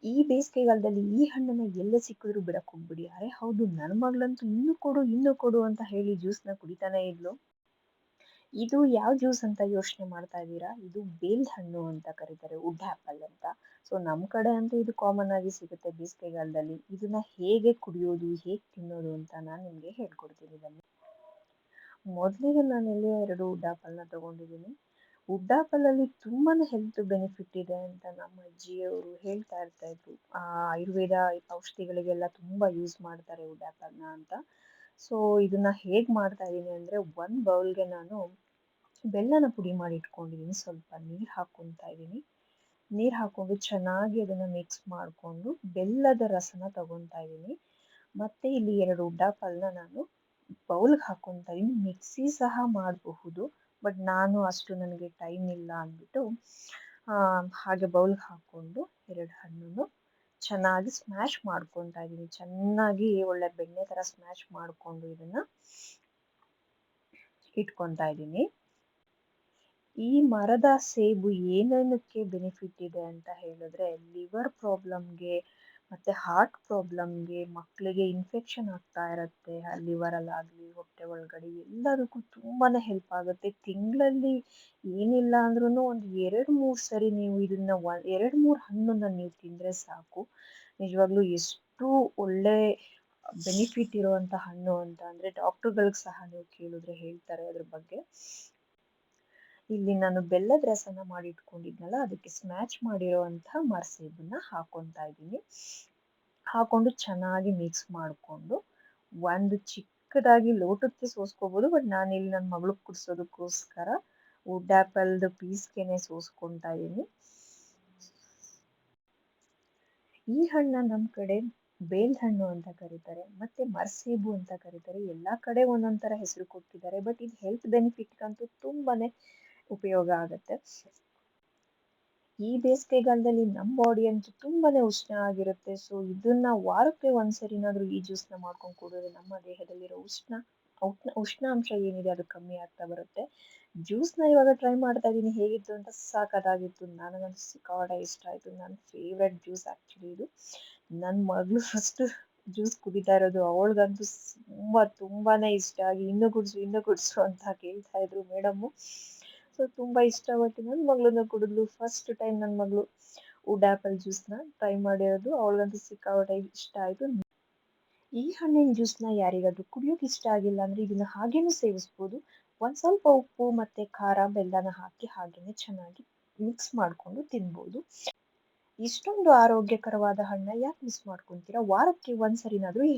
ಈ ಬೇಸಿಗೆಗಾಲದಲ್ಲಿ ಈ ಹಣ್ಣನ್ನ ಎಲ್ಲೇ ಸಿಕ್ಕಿದ್ರು ಬಿಡಕ್ ಹೋಗ್ಬೇಡಿ. ಅರೆ ಹೌದು, ನನ್ ಮಗಳಂತೂ ಇನ್ನು ಕೊಡು, ಇನ್ನು ಕೊಡು ಅಂತ ಹೇಳಿ ಜ್ಯೂಸ್‌ನ ಕುಡಿತಾನೇ ಇದ್ಲು. ಇದು ಯಾವ ಜ್ಯೂಸ್ ಅಂತ ಯೋಚನೆ ಮಾಡ್ತಾ ಇದ್ದೀರಾ? ಇದು ಬೇಲ್ ಹಣ್ಣು ಅಂತ ಕರೀತಾರೆ. ವುಡ್ ಆಪಲ್ ಅಂತ. ಸೊ ನಮ್ ಕಡೆ ಅಂತೂ ಇದು ಕಾಮನ್ ಆಗಿ ಸಿಗುತ್ತೆ ಬೇಸಿಗೆಗಾಲದಲ್ಲಿ. ಇದನ್ನ ಹೇಗೆ ಕುಡಿಯೋದು, ಹೇಗ್ ತಿನ್ನೋದು ಅಂತ ನಾನ್ ನಿಮ್ಗೆ ಹೇಳ್ಕೊಡ್ತೀನಿ ಬನ್ನಿ. ಮೊದಲಿಗೆ ನಾನಿಲ್ಲಿ 2 ವುಡ್ ಆಪಲ್‌ನ ತಗೊಂಡಿದ್ದೀನಿ. ವುಡ್ ಆಪಲಲ್ಲಿ ತುಂಬಾನೇ ಹೆಲ್ತ್ ಬೆನಿಫಿಟ್ ಇದೆ ಅಂತ ನಮ್ಮ ಅಜ್ಜಿಯವರು ಹೇಳ್ತಾ ಇರ್ತಾ ಇದ್ರು. ಆಯುರ್ವೇದ ಔಷಧಿಗಳಿಗೆಲ್ಲ ತುಂಬಾ ಯೂಸ್ ಮಾಡ್ತಾರೆ ವುಡ್ ಆಪಲ್‌ನ ಅಂತ. ಸೊ ಇದನ್ನ ಹೇಗ್ ಮಾಡ್ತಾ ಇದೀನಿ ಅಂದ್ರೆ, 1 ಬೌಲ್‌ಗೆ ನಾನು ಬೆಲ್ಲನ ಪುಡಿ ಮಾಡಿ ಇಟ್ಕೊಂಡಿದ್ದೀನಿ. ಸ್ವಲ್ಪ ನೀರ್ ಹಾಕ್ಕೊಂತಾ ಇದೀನಿ. ನೀರ್ ಹಾಕೊಂಡು ಚೆನ್ನಾಗಿ ಅದನ್ನ ಮಿಕ್ಸ್ ಮಾಡ್ಕೊಂಡು ಬೆಲ್ಲದ ರಸನ ತಗೊಂತಾ ಇದೀನಿ. ಮತ್ತೆ ಇಲ್ಲಿ 2 ವುಡ್ ಆಪಲ್‌ನ ನಾನು ಬೌಲ್‌ಗೆ ಹಾಕ್ಕೊಂತಾ ಇದೀನಿ. ಮಿಕ್ಸಿ ಸಹ ಮಾಡಬಹುದು. ಬಟ್ ನಾನು ಅಷ್ಟು ನನಗೆ ಟೈಮ್ ಇಲ್ಲ ಅಂದ್ಬಿಟ್ಟು ಹಾಗೆ ಬೌಲ್‌ಗೆ ಹಾಕೊಂಡು 2 ಹಣ್ಣನ್ನು ಚೆನ್ನಾಗಿ ಸ್ಮ್ಯಾಶ್ ಮಾಡ್ಕೊಂತಾ ಇದೀನಿ. ಚೆನ್ನಾಗಿ ಒಳ್ಳೆ ಬೆಣ್ಣೆ ತರ ಸ್ಮ್ಯಾಶ್ ಮಾಡ್ಕೊಂಡು ಇದನ್ನ ಇಟ್ಕೊಂತಾ ಇದೀನಿ. ಈ ಮರದ ಸೇಬು ಏನೇನಕ್ಕೆ ಬೆನಿಫಿಟ್ ಇದೆ ಅಂತ ಹೇಳಿದ್ರೆ, ಲಿವರ್ ಪ್ರಾಬ್ಲಮ್‌ಗೆ ಮತ್ತೆ ಹಾರ್ಟ್ ಪ್ರಾಬ್ಲಮ್‌ಗೆ, ಮಕ್ಕಳಿಗೆ ಇನ್ಫೆಕ್ಷನ್ ಆಗ್ತಾ ಇರತ್ತೆ ಲಿವರಲ್ಲಾಗ್ಲಿ, ಹೊಟ್ಟೆ ಒಳಗಡೆ ಎಲ್ಲದಕ್ಕೂ ತುಂಬಾನೇ ಹೆಲ್ಪ್ ಆಗುತ್ತೆ. ತಿಂಗಳಲ್ಲಿ ಏನಿಲ್ಲ ಅಂದ್ರೂನು ಒಂದು 2, 3 ಸರಿ ನೀವು ಇದನ್ನ 2, 3 ಹಣ್ಣನ್ನ ನೀವು ತಿಂದ್ರೆ ಸಾಕು. ನಿಜವಾಗ್ಲೂ ಎಷ್ಟು ಒಳ್ಳೆ ಬೆನಿಫಿಟ್ ಇರುವಂತ ಹಣ್ಣು ಅಂತ ಅಂದ್ರೆ ಡಾಕ್ಟರ್‌ಗಳಿಗೆ ಸಹ ನೀವು ಕೇಳಿದ್ರೆ ಹೇಳ್ತಾರೆ ಅದ್ರ ಬಗ್ಗೆ. ಇಲ್ಲಿ ನಾನು ಬೆಲ್ಲದ ರಸನ ಮಾಡಿ ಇಟ್ಕೊಂಡಿದ್ನಲ್ಲ, ಅದಕ್ಕೆ ಸ್ಮ್ಯಾಚ್ ಮಾಡಿರುವಂತಹ ಮರಸೇಬನ್ನ ಹಾಕೊಂತಾ ಇದ್ದೀನಿ. ಹಾಕೊಂಡು ಚೆನ್ನಾಗಿ ಮಿಕ್ಸ್ ಮಾಡ್ಕೊಂಡು, ಒಂದು ಚಿಕ್ಕದಾಗಿ ಲೋಟಕ್ಕೆ ಸೋಸ್ಕೋಬಹುದು. ಬಟ್ ನಾನಿಲ್ಲಿ ನನ್ನ ಮಗಳಿಗೆ ಕುಡ್ಸೋದಕ್ಕೋಸ್ಕರ ವುಡ್ ಆಪಲ್‌ದು ಪೀಸ್‌ಗೆನೆ ಸೋಸ್ಕೊಂತಾ ಇದೀನಿ. ಈ ಹಣ್ಣನ್ನ ನಮ್ ಕಡೆ ಬೇಲ್ ಹಣ್ಣು ಅಂತ ಕರೀತಾರೆ. ಮತ್ತೆ ಮರಸೇಬು ಅಂತ ಕರೀತಾರೆ. ಎಲ್ಲಾ ಕಡೆ ಒಂದೊಂದ್ ತರ ಹೆಸರು ಕೊಟ್ಟಿದ್ದಾರೆ. ಬಟ್ ಇದು ಹೆಲ್ತ್ ಬೆನಿಫಿಟ್‌ಗಂತೂ ತುಂಬಾನೇ ಉಪಯೋಗ ಆಗತ್ತೆ. ಈ ಬೇಸಿಗೆಗಾಲದಲ್ಲಿ ನಮ್ ಬಾಡಿ ಅಂತೂ ತುಂಬಾನೇ ಉಷ್ಣ ಆಗಿರುತ್ತೆ. ಸೊ ಇದನ್ನ ವಾರಕ್ಕೆ ಒಂದ್ಸರಿನಾದ್ರೂ ಈ ಜ್ಯೂಸ್‌ನ ಮಾಡ್ಕೊಂಡು ಕುಡಿದ್ರೆ ನಮ್ಮ ದೇಹದಲ್ಲಿರೋ ಉಷ್ಣಾಂಶ ಏನಿದೆ ಅದು ಕಮ್ಮಿ ಆಗ್ತಾ ಬರುತ್ತೆ. ಜ್ಯೂಸ್‌ನ ಇವಾಗ ಟ್ರೈ ಮಾಡ್ತಾ ಇದೀನಿ. ಹೇಗಿತ್ತು ಅಂತ ಸಖತ್ತಾಗಿತ್ತು. ನನಗಂತೂ ಸಿಕ್ಕಾಪಟ್ಟೆ ಇಷ್ಟ ಆಯ್ತು. ನನ್ನ ಫೇವರೆಟ್ ಜ್ಯೂಸ್ ಆಕ್ಚುಲಿ ಇದು. ನನ್ ಮಗಳು ಫಸ್ಟ್ ಜ್ಯೂಸ್ ಕುಡಿತಾ ಇರೋದು. ಅವಳಿಗಂತೂ ತುಂಬಾನೇ ಇಷ್ಟ ಆಗಿ ಇನ್ನು ಕುಡ್ಸು, ಇನ್ನು ಕುಡ್ಸು ಅಂತ ಕೇಳ್ತಾ ಇದ್ರು ಮೇಡಮ್ಮು. ಸೊ ತುಂಬಾ ಇಷ್ಟಪಟ್ಟು ನನ್ ಮಗಳೂನು ಕುಡಿದ್ಲು. ಫಸ್ಟ್ ಟೈಮ್ ನನ್ ಮಗಳು ವುಡ್ ಆಪಲ್ ಜ್ಯೂಸ್‌ನ ಟ್ರೈ ಮಾಡಿರೋದು. ಅವಳಿಗಂತೂ ಸಿಕ್ಕಾಪಟ್ಟೆ ಇಷ್ಟ ಆಯ್ತು. ಈ ಹಣ್ಣಿನ ಜ್ಯೂಸ್‌ನ ಯಾರಿಗಾದ್ರೂ ಕುಡಿಯೋಕ್ ಇಷ್ಟ ಆಗಿಲ್ಲ ಅಂದ್ರೆ ಇದನ್ನ ಹಾಗೇನೂ ಸೇವಿಸ್ಬೋದು. ಒಂದ್ ಸ್ವಲ್ಪ ಉಪ್ಪು ಮತ್ತೆ ಖಾರ, ಬೆಲ್ಲನ ಹಾಕಿ ಹಾಗೇನೆ ಚೆನ್ನಾಗಿ ಮಿಕ್ಸ್ ಮಾಡ್ಕೊಂಡು ತಿನ್ಬೋದು. ಇಷ್ಟೊಂದು ಆರೋಗ್ಯಕರವಾದ ಹಣ್ಣ ಯಾಕ್ ಮಿಸ್ ಮಾಡ್ಕೊಂತೀರಾ? ವಾರಕ್ಕೆ ಒಂದ್ಸರಿನಾದ್ರೂ ಈ